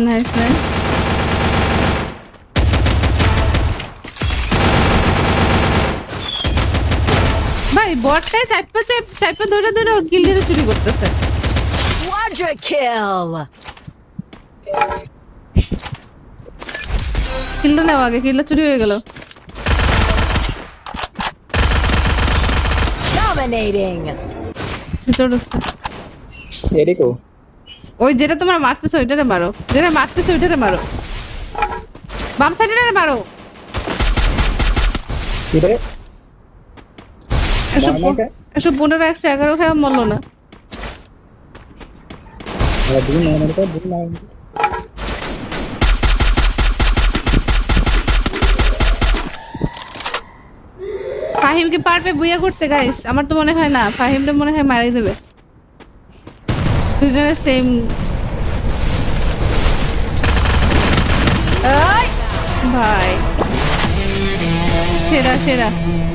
Nice nice. ভাই বটটাই চাইপা ধরে ওর কিল দিয়ে চুরি করতেছে। Quadra kill. কিলটা নেওয়া আগে, কিলটা চুরি হয়ে গেল। Dominating. ভিতরে ঢুকছে। এরিকো ওই যেটা তোমার মারতেছে ওইটারে মারো, যেটা মারতেছে ওইটারে মারো, বাম সাইডে মারো। কি রে এসব মারনাকে? 15 111 খায় মরলো না। দুই মারনাকে তো দুই মারনাকে ফাহিম কি পারবে বুইয়া করতে গাইস? আমার তো মনে হয় না, ফাহিমটা মনে হয় মারাই দেবে। দুজনে সেম। ভাই সেরা সেরা।